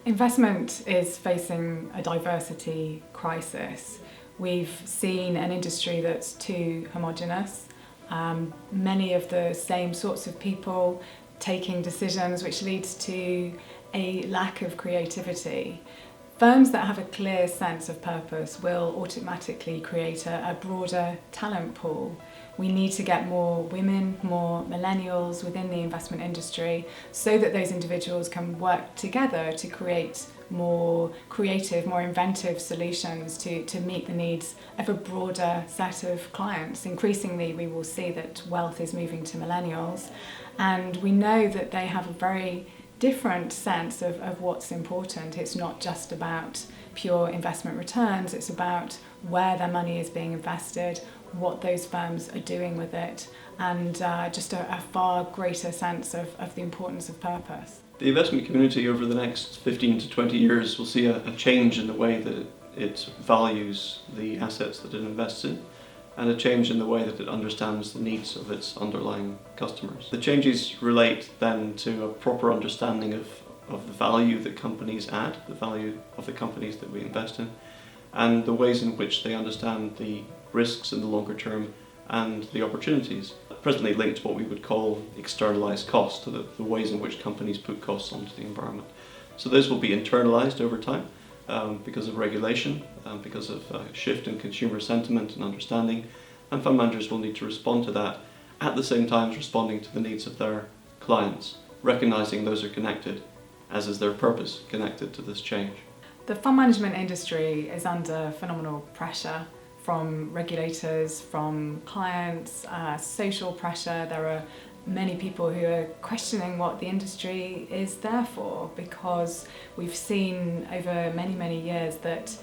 Investment is facing a diversity crisis. We've seen an industry that's too homogenous. Many of the same sorts of people taking decisions, which leads to a lack of creativity. Firms that have a clear sense of purpose will automatically create a broader talent pool. We need to get more women, more millennials within the investment industry so that those individuals can work together to create more creative, more inventive solutions to meet the needs of a broader set of clients. Increasingly, we will see that wealth is moving to millennials, and we know that they have a very different sense of what's important. It's not just about pure investment returns, it's about where their money is being invested, what those firms are doing with it, and just a far greater sense of the importance of purpose. The investment community over the next 15 to 20 years will see a change in the way that it values the assets that it invests in, and a change in the way that it understands the needs of its underlying customers. The changes relate then to a proper understanding of the value that companies add, the value of the companies that we invest in, and the ways in which they understand the risks in the longer term and the opportunities. Presently linked to what we would call externalised costs, to the ways in which companies put costs onto the environment. So those will be internalised over time because of regulation, because of shift in consumer sentiment and understanding, and fund managers will need to respond to that at the same time as responding to the needs of their clients, recognising those are connected, as is their purpose connected to this change. The fund management industry is under phenomenal pressure from regulators, from clients, social pressure. There are many people who are questioning what the industry is there for, because we've seen over many years that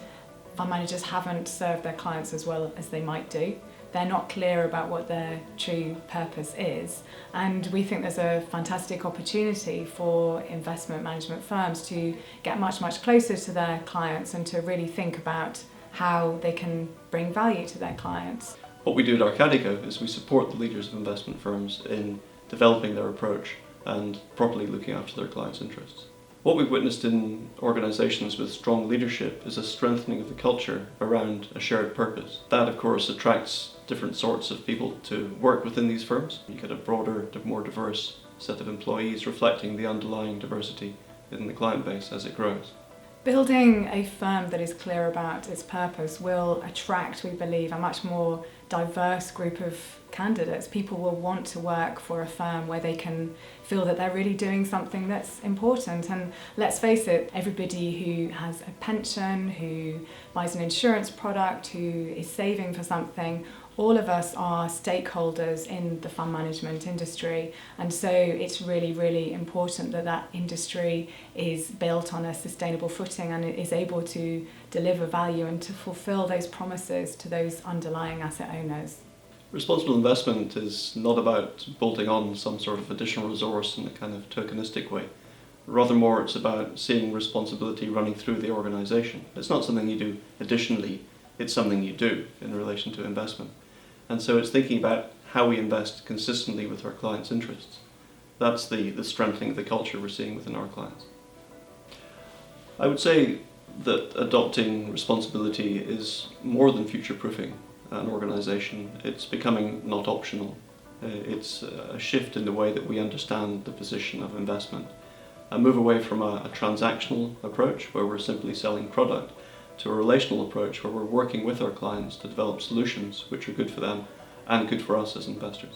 fund managers haven't served their clients as well as they might do. They're not clear about what their true purpose is, and we think there's a fantastic opportunity for investment management firms to get much closer to their clients and to really think about how they can bring value to their clients. What we do at Arcadico is we support the leaders of investment firms in developing their approach and properly looking after their clients' interests. What we've witnessed in organisations with strong leadership is a strengthening of the culture around a shared purpose. That, of course, attracts different sorts of people to work within these firms. You get a broader, more diverse set of employees reflecting the underlying diversity in the client base as it grows. Building a firm that is clear about its purpose will attract, we believe, a much more diverse group of candidates. People will want to work for a firm where they can feel that they're really doing something that's important. And let's face it, everybody who has a pension, who buys an insurance product, who is saving for something, all of us are stakeholders in the fund management industry, and so it's really important that that industry is built on a sustainable footing and is able to deliver value and to fulfil those promises to those underlying asset owners. Responsible investment is not about bolting on some sort of additional resource in a kind of tokenistic way. Rather more, it's about seeing responsibility running through the organisation. It's not something you do additionally, it's something you do in relation to investment. And so it's thinking about how we invest consistently with our clients' interests. That's the strengthening of the culture we're seeing within our clients. I would say that adopting responsibility is more than future-proofing an organisation. It's becoming not optional. It's a shift in the way that we understand the position of investment. A move away from a transactional approach where we're simply selling product to a relational approach where we're working with our clients to develop solutions which are good for them and good for us as investors.